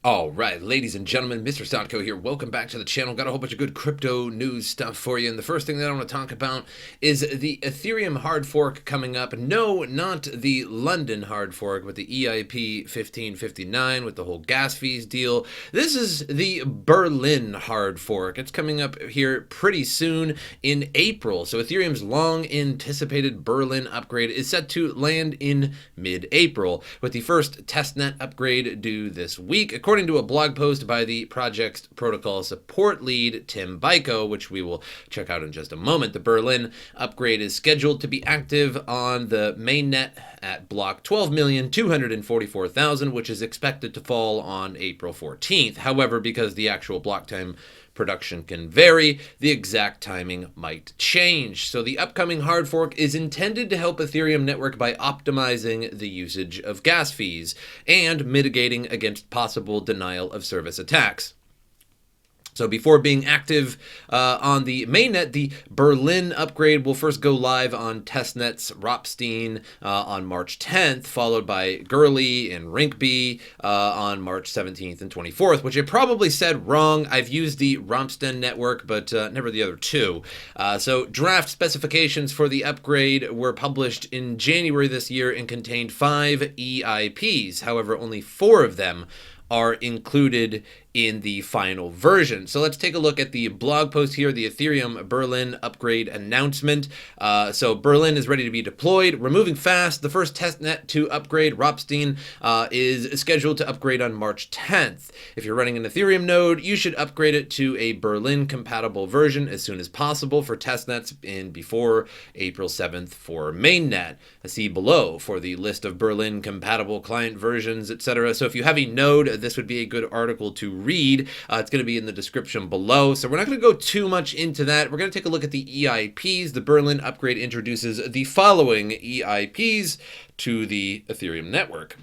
All right, ladies and gentlemen, MrSotko here. Welcome back to the channel. Got a whole bunch of good crypto news stuff for you. And the first thing that I want to talk about is the Ethereum hard fork coming up. No, not the London hard fork, but the EIP 1559 with the whole gas fees deal. This is the Berlin hard fork. It's coming up here pretty soon in April. So Ethereum's long anticipated Berlin upgrade is set to land in mid-April, with the first testnet upgrade due this week. According to a blog post by the project's protocol support lead, Tim Byko, which we will check out in just a moment, the Berlin upgrade is scheduled to be active on the mainnet at block 12,244,000, which is expected to fall on April 14th. However, because the actual block time production can vary, the exact timing might change. So the upcoming hard fork is intended to help Ethereum network by optimizing the usage of gas fees and mitigating against possible denial of service attacks. So before being active on the mainnet, the Berlin upgrade will first go live on testnets Ropstein on March 10th, followed by Gurley and Rinkeby on March 17th and 24th, which I probably said wrong. I've used the Ropstein network, but never the other two. So draft specifications for the upgrade were published in January this year and contained 5 EIPs. However, only 4 of them are included in the final version. So let's take a look at the blog post here, the Ethereum Berlin upgrade announcement. So Berlin is ready to be deployed. We're moving fast. The first testnet to upgrade, Ropstein, is scheduled to upgrade on March 10th. If you're running an Ethereum node, you should upgrade it to a Berlin compatible version as soon as possible for testnets and before April 7th for mainnet. See below for the list of Berlin compatible client versions, etc. So if you have a node, this would be a good article to read. It's going to be in the description below. So we're not going to go too much into that. We're going to take a look at the EIPs. The Berlin upgrade introduces the following EIPs to the Ethereum network.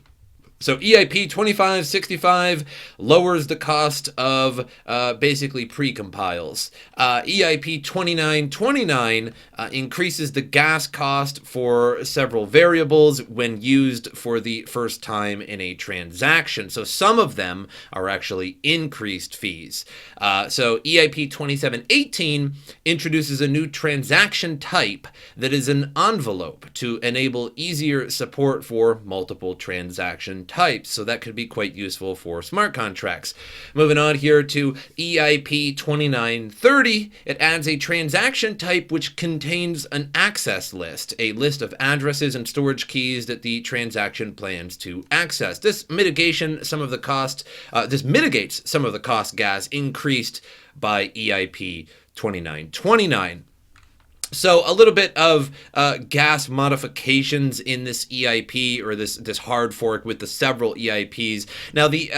So EIP 2565 lowers the cost of basically pre-compiles. EIP 2929 increases the gas cost for several variables when used for the first time in a transaction. So some of them are actually increased fees. So EIP 2718 introduces a new transaction type that is an envelope to enable easier support for multiple transaction types, so that could be quite useful for smart contracts. Moving on here to EIP 2930, it adds a transaction type which contains an access list, a list of addresses and storage keys that the transaction plans to access. This mitigates some of the cost gas increased by EIP 2929. So a little bit of gas modifications in this EIP, or this hard fork with the several EIPs. Now the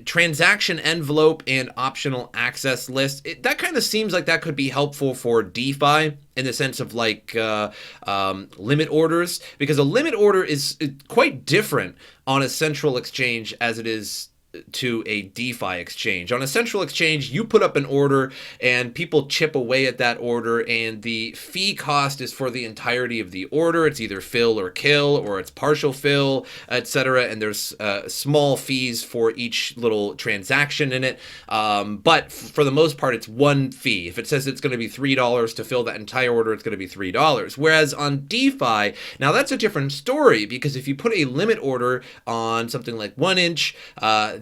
transaction envelope and optional access list, that kind of seems like that could be helpful for DeFi in the sense of like limit orders, because a limit order is quite different on a central exchange as it is to a DeFi exchange. On a central exchange, you put up an order and people chip away at that order, and the fee cost is for the entirety of the order. It's either fill or kill, or it's partial fill, etc. And there's small fees for each little transaction in it. But for the most part, it's one fee. If it says it's going to be $3 to fill that entire order, it's going to be $3. Whereas on DeFi, now that's a different story, because if you put a limit order on something like 1inch,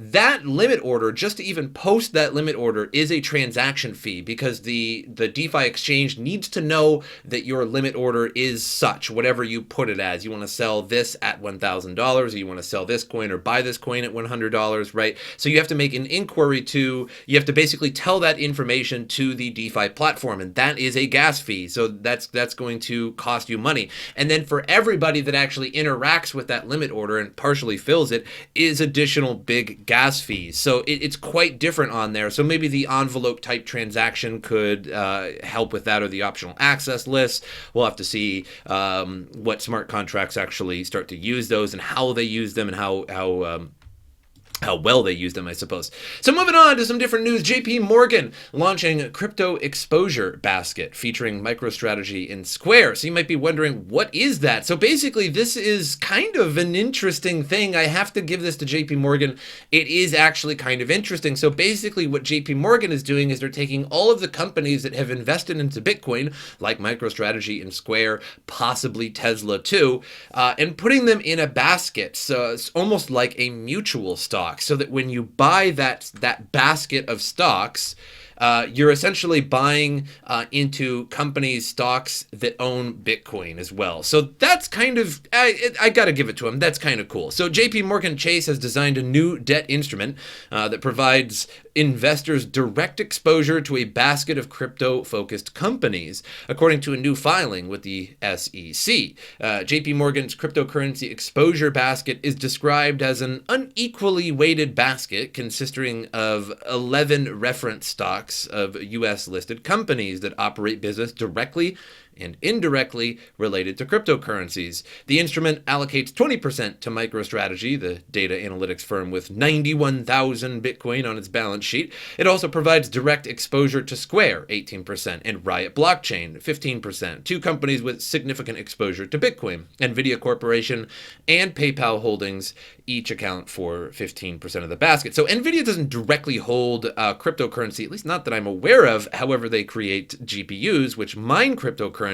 that limit order, just to even post that limit order, is a transaction fee, because the DeFi exchange needs to know that your limit order is such, whatever you put it as. You want to sell this at $1,000, or you want to sell this coin or buy this coin at $100, right? So you have to make an inquiry you have to basically tell that information to the DeFi platform, and that is a gas fee. So that's going to cost you money. And then for everybody that actually interacts with that limit order and partially fills it is additional big gas fees. So it's quite different on there. So maybe the envelope type transaction could help with that, or the optional access list. We'll have to see what smart contracts actually start to use those and how they use them, and how how well they use them, I suppose. So moving on to some different news, JPmorgan launching crypto exposure basket featuring MicroStrategy and Square. So you might be wondering, what is that? So basically, this is kind of an interesting thing. I have to give this to JPmorgan. It is actually kind of interesting. So basically, what JPmorgan is doing is they're taking all of the companies that have invested into Bitcoin, like MicroStrategy and Square, possibly Tesla too, and putting them in a basket. So it's almost like a mutual stock. So that when you buy that basket of stocks, you're essentially buying into companies' stocks that own Bitcoin as well. So that's kind of, I got to give it to them. That's kind of cool. So JP Morgan Chase has designed a new debt instrument that provides investors direct exposure to a basket of crypto-focused companies, according to a new filing with the SEC. JP Morgan's cryptocurrency exposure basket is described as an unequally weighted basket consisting of 11 reference stocks of U.S.-listed companies that operate business directly and indirectly related to cryptocurrencies. The instrument allocates 20% to MicroStrategy, the data analytics firm with 91,000 Bitcoin on its balance sheet. It also provides direct exposure to Square, 18%, and Riot Blockchain, 15%, two companies with significant exposure to Bitcoin. NVIDIA Corporation and PayPal Holdings each account for 15% of the basket. So NVIDIA doesn't directly hold cryptocurrency, at least not that I'm aware of. However, they create GPUs, which mine cryptocurrency.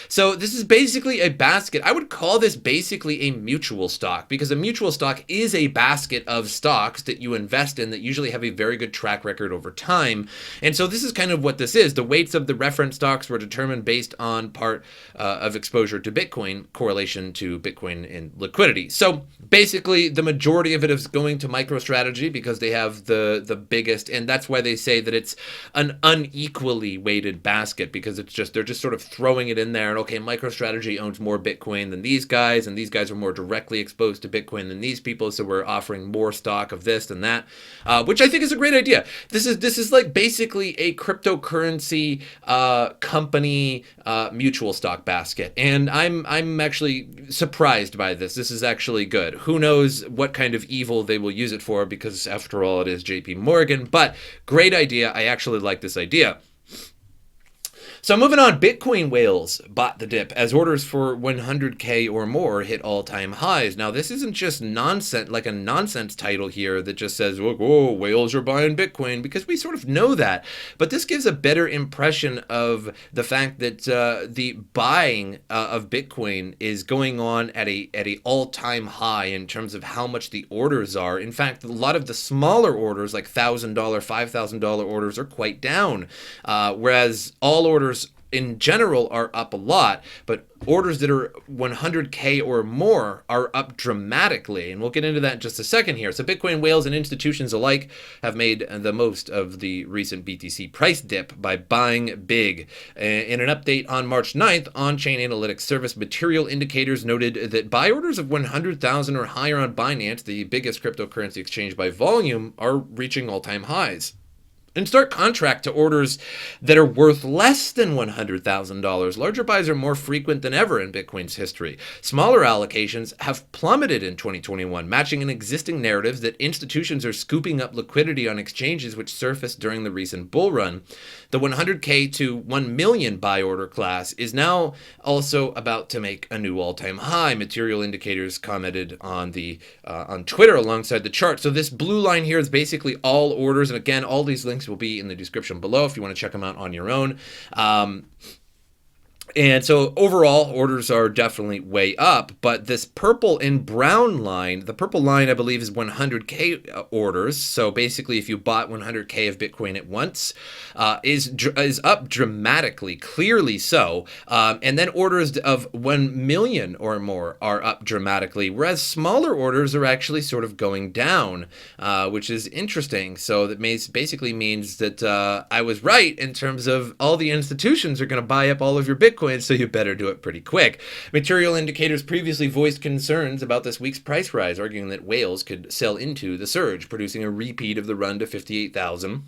So this is basically a basket. I would call this basically a mutual stock, because a mutual stock is a basket of stocks that you invest in that usually have a very good track record over time. And so this is kind of what this is. The weights of the reference stocks were determined based on part of exposure to Bitcoin, correlation to Bitcoin and liquidity. So basically, the majority of it is going to MicroStrategy because they have the biggest, and that's why they say that it's an unequally weighted basket, because they're just sort of throwing it in there, and okay, MicroStrategy owns more Bitcoin than these guys, and these guys are more directly exposed to Bitcoin than these people, so we're offering more stock of this and that, which I think is a great idea. This is like basically a cryptocurrency company mutual stock basket, and I'm actually surprised by this. This is actually good. Who knows what kind of evil they will use it for, because after all, it is JP Morgan, but great idea. I actually like this idea. So moving on, Bitcoin whales bought the dip as orders for 100K or more hit all-time highs. Now, this isn't just nonsense, like a nonsense title here that just says, whoa, whales are buying Bitcoin, because we sort of know that. But this gives a better impression of the fact that the buying of Bitcoin is going on at a all-time high in terms of how much the orders are. In fact, a lot of the smaller orders, like $1,000, $5,000 orders, are quite down, whereas all orders in general are up a lot, but orders that are 100K or more are up dramatically, and we'll get into that in just a second here. So Bitcoin whales and institutions alike have made the most of the recent BTC price dip by buying big. In an update on March 9th, on-chain analytics service Material Indicators noted that buy orders of 100,000 or higher on Binance, the biggest cryptocurrency exchange by volume, are reaching all-time highs. In stark contrast to orders that are worth less than $100,000, larger buys are more frequent than ever in Bitcoin's history. Smaller allocations have plummeted in 2021, matching an existing narrative that institutions are scooping up liquidity on exchanges which surfaced during the recent bull run. The 100K to 1 million buy order class is now also about to make a new all-time high. Material Indicators commented on on Twitter alongside the chart. So this blue line here is basically all orders, and again, all these links will be in the description below if you want to check them out on your own. And so overall, orders are definitely way up, but this purple and brown line, the purple line, I believe, is 100K orders. So basically, if you bought 100K of Bitcoin at once, is up dramatically, clearly so. And then orders of 1 million or more are up dramatically, whereas smaller orders are actually sort of going down, which is interesting. So that basically means that I was right in terms of all the institutions are going to buy up all of your Bitcoin, so you better do it pretty quick. Material Indicators previously voiced concerns about this week's price rise, arguing that whales could sell into the surge, producing a repeat of the run to 58,000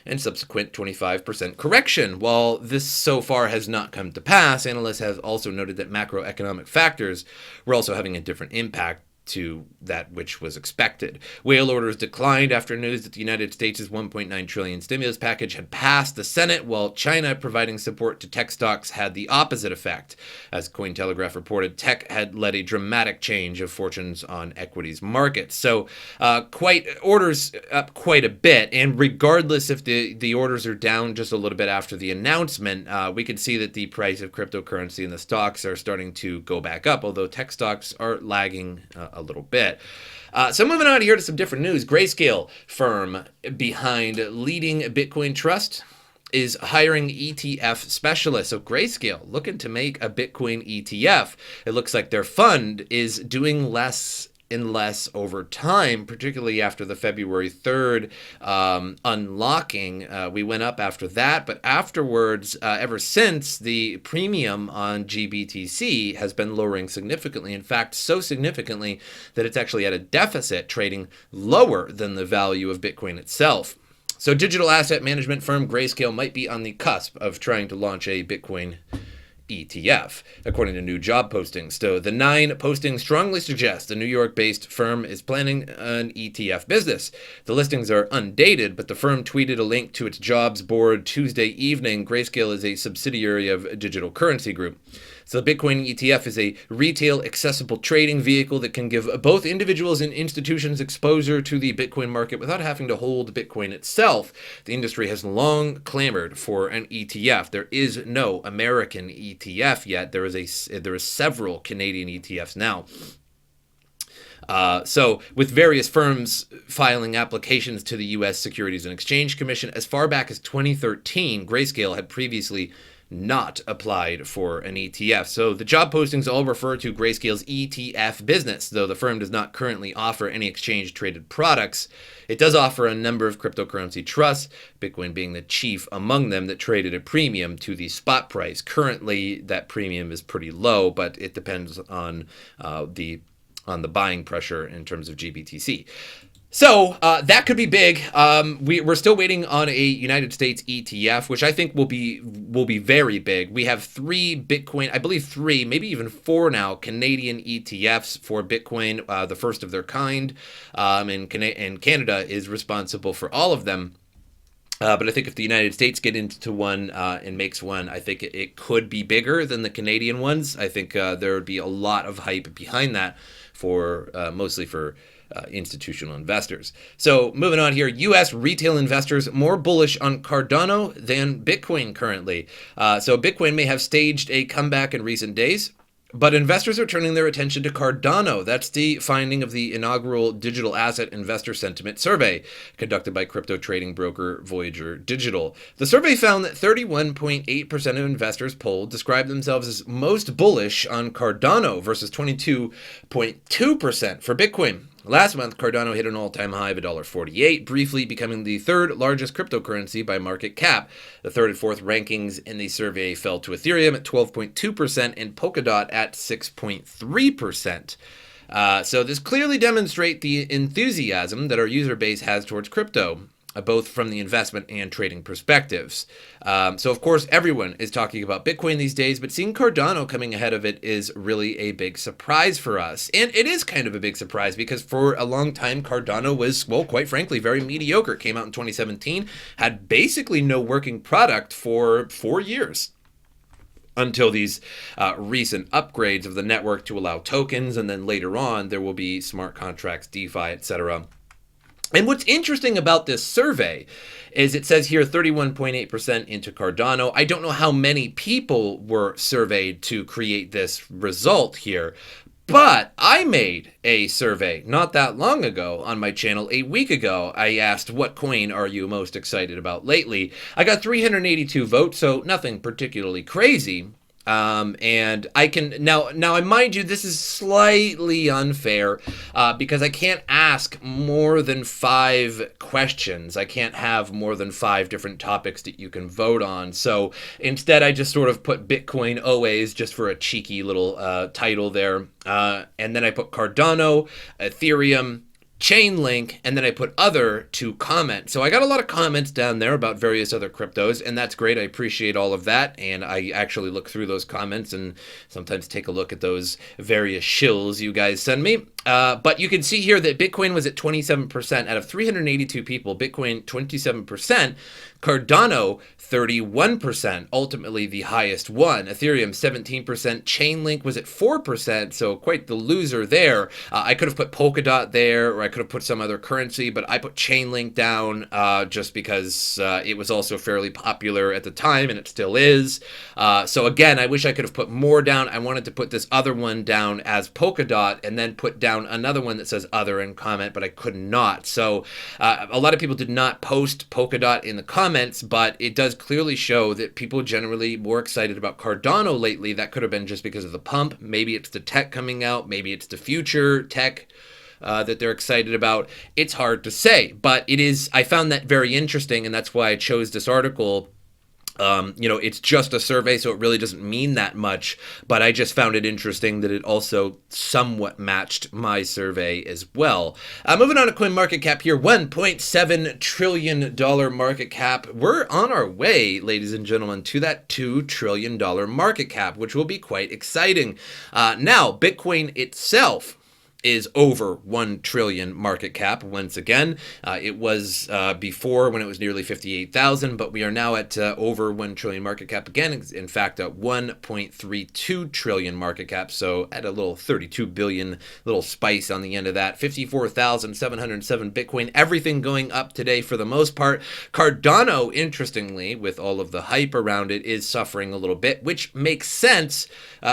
and subsequent 25% correction. While this so far has not come to pass, analysts have also noted that macroeconomic factors were also having a different impact to that which was expected. Whale orders declined after news that the United States' $1.9 trillion stimulus package had passed the Senate, while China providing support to tech stocks had the opposite effect. As Cointelegraph reported, tech had led a dramatic change of fortunes on equities markets. So orders up quite a bit, and regardless if the orders are down just a little bit after the announcement, we can see that the price of cryptocurrency and the stocks are starting to go back up, although tech stocks are lagging a little bit. So moving on here to some different news. Grayscale firm behind leading Bitcoin trust is hiring ETF specialists. So Grayscale looking to make a Bitcoin ETF. It looks like their fund is doing less and less over time, particularly after the February 3rd unlocking. We went up after that, but afterwards, ever since, the premium on GBTC has been lowering significantly. In fact, so significantly that it's actually at a deficit, trading lower than the value of Bitcoin itself. So digital asset management firm Grayscale might be on the cusp of trying to launch a Bitcoin ETF, according to new job postings. So the 9 postings strongly suggest the New York-based firm is planning an ETF business. The listings are undated, but the firm tweeted a link to its jobs board Tuesday evening. Grayscale is a subsidiary of Digital Currency Group. So the Bitcoin ETF is a retail accessible trading vehicle that can give both individuals and institutions exposure to the Bitcoin market without having to hold Bitcoin itself. The industry has long clamored for an ETF. There is no American ETF yet. There is several Canadian ETFs now. So with various firms filing applications to the U.S. Securities and Exchange Commission as far back as 2013, Grayscale had previously not applied for an ETF. So the job postings all refer to Grayscale's ETF business, though the firm does not currently offer any exchange-traded products. It does offer a number of cryptocurrency trusts, Bitcoin being the chief among them, that trade at a premium to the spot price. Currently, that premium is pretty low, but it depends on the buying pressure in terms of GBTC. So that could be big. We're still waiting on a United States ETF, which I think will be very big. We have 3 Bitcoin, I believe 3, maybe even 4 now, Canadian ETFs for Bitcoin, the first of their kind, and Canada is responsible for all of them. But I think if the United States get into one and makes one, I think it could be bigger than the Canadian ones. I think there would be a lot of hype behind that for mostly for institutional investors. So moving on here, U.S. retail investors more bullish on Cardano than Bitcoin currently. So Bitcoin may have staged a comeback in recent days, but investors are turning their attention to Cardano. That's the finding of the inaugural Digital Asset Investor Sentiment Survey conducted by crypto trading broker Voyager Digital. The survey found that 31.8% of investors polled described themselves as most bullish on Cardano versus 22.2% for Bitcoin. Last month, Cardano hit an all-time high of $1.48, briefly becoming the 3rd largest cryptocurrency by market cap. The 3rd and 4th rankings in the survey fell to Ethereum at 12.2% and Polkadot at 6.3%. So this clearly demonstrates the enthusiasm that our user base has towards crypto, both from the investment and trading perspectives. So, of course, everyone is talking about Bitcoin these days, but seeing Cardano coming ahead of it is really a big surprise for us. And it is kind of a big surprise because for a long time, Cardano was, well, quite frankly, very mediocre. It came out in 2017, had basically no working product for 4 years. Until these recent upgrades of the network to allow tokens, and then later on, there will be smart contracts, DeFi, etc. And what's interesting about this survey is it says here 31.8% into Cardano. I don't know how many people were surveyed to create this result here, but I made a survey not that long ago on my channel. A week ago, I asked, what coin are you most excited about lately? I got 382 votes, so nothing particularly crazy. And I can now I mind you, this is slightly unfair because I can't ask more than 5 questions. I can't have more than 5 different topics that you can vote on. So instead, I just sort of put Bitcoin always just for a cheeky little title there. And then I put Cardano, Ethereum, chain link, and then I put other to comment. So I got a lot of comments down there about various other cryptos, and that's great. I appreciate all of that, and I actually look through those comments and sometimes take a look at those various shills you guys send me. But you can see here that Bitcoin was at 27% out of 382 people. Bitcoin 27%. Cardano 31%, ultimately the highest one. Ethereum 17%. Chainlink was at 4%, so quite the loser there. I could have put Polkadot there, or I could have put some other currency, but I put Chainlink down just because it was also fairly popular at the time, and it still is. So again, I wish I could have put more down. I wanted to put this other one down as Polkadot, and then put down another one that says other and comment, but I could not. So a lot of people did not post Polkadot in the comments, but it does clearly show that people generally more excited about Cardano lately. That could have been just because of the pump. Maybe it's the tech coming out. Maybe it's the future tech that they're excited about. It's hard to say, but it is. I found that very interesting, and that's why I chose this article. It's just a survey, so it really doesn't mean that much, but I just found it interesting that it also somewhat matched my survey as well. Moving on to CoinMarketCap here, $1.7 trillion market cap. We're on our way, ladies and gentlemen, to that $2 trillion market cap, which will be quite exciting. Now, Bitcoin itself is over 1 trillion market cap once again. It was before when it was nearly 58,000, but we are now at over 1 trillion market cap again. In fact, at 1.32 trillion market cap, so at a little 32 billion little spice on the end of that. 54,707 Bitcoin, everything going up today for the most part. Cardano, interestingly, with all of the hype around it, is suffering a little bit, which makes sense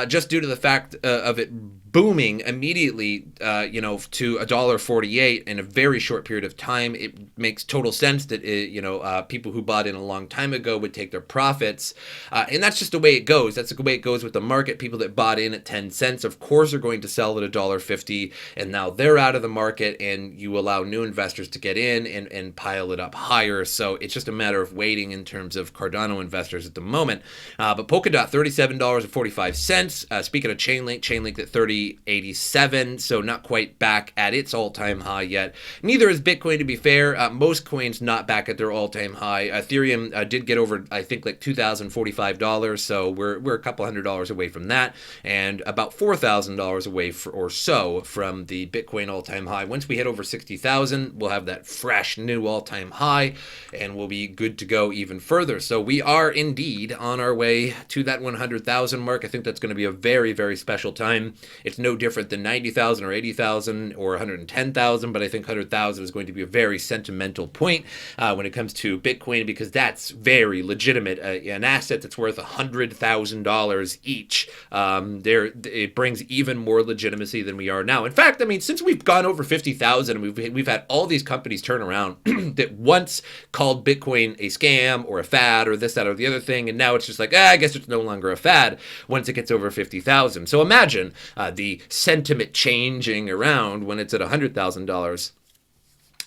just due to the fact of it booming immediately, to $1.48 in a very short period of time. It makes total sense that people who bought in a long time ago would take their profits, and that's just the way it goes. That's the way it goes with the market. People that bought in at 10 cents, of course, are going to sell at $1.50, and now they're out of the market, and you allow new investors to get in and pile it up higher. So it's just a matter of waiting in terms of Cardano investors at the moment. But Polkadot, $37.45. Speaking of Chainlink at $30.87, so not quite back at its all-time high yet. Neither is Bitcoin, to be fair. Most coins not back at their all-time high. Ethereum did get over, I think, like $2,045, so we're a couple $100 away from that, and about $4,000 away or so from the Bitcoin all-time high. Once we hit over 60,000, we'll have that fresh new all-time high, and we'll be good to go even further. So we are indeed on our way to that 100,000 mark. I think that's going to be a very, very special time. It's no different than 90,000 or 80,000 or 110,000, but I think 100,000 is going to be a very sentimental point when it comes to Bitcoin, because that's very legitimate. An asset that's worth $100,000 each, it brings even more legitimacy than we are now. In fact, I mean, since we've gone over 50,000, we've had all these companies turn around that once called Bitcoin a scam or a fad or this, that, or the other thing, and now it's just like, I guess it's no longer a fad once it gets over 50,000. So imagine the sentiment changing around when it's at $100,000.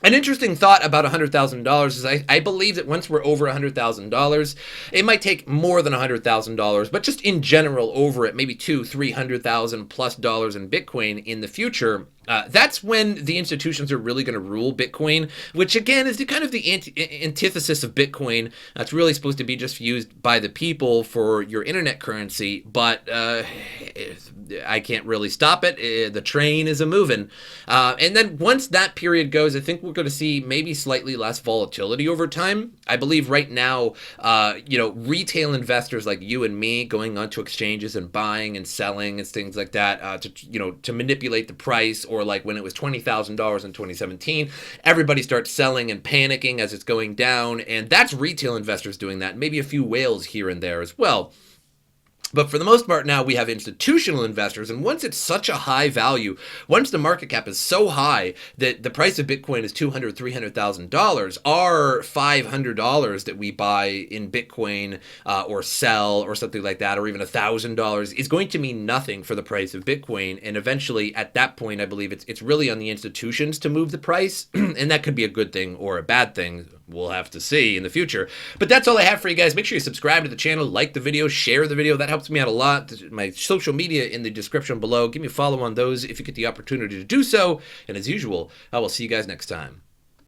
An interesting thought about $100,000 is I believe that once we're over $100,000, it might take more than $100,000, but just in general over it, maybe $200,000-300,000 plus dollars in Bitcoin in the future. That's when the institutions are really going to rule Bitcoin, which again is the kind of the antithesis of Bitcoin. It's really supposed to be just used by the people for your internet currency, but I can't really stop it. The train is a-moving. And then once that period goes, I think we're going to see maybe slightly less volatility over time. I believe right now, retail investors like you and me going onto exchanges and buying and selling and things like that to manipulate the price, or like when it was $20,000 in 2017, everybody starts selling and panicking as it's going down, and that's retail investors doing that, maybe a few whales here and there as well. But for the most part now, we have institutional investors, and once it's such a high value, once the market cap is so high that the price of Bitcoin is $200,000, $300,000, our $500 that we buy in Bitcoin or sell or something like that, or even $1,000 is going to mean nothing for the price of Bitcoin. And eventually, at that point, I believe it's really on the institutions to move the price, and that could be a good thing or a bad thing. we'll have to see in the future. But that's all I have for you guys. Make sure you subscribe to the channel, like the video, share the video. That helps me out a lot. My social media in the description below. Give me a follow on those if you get the opportunity to do so. And as usual, I will see you guys next time.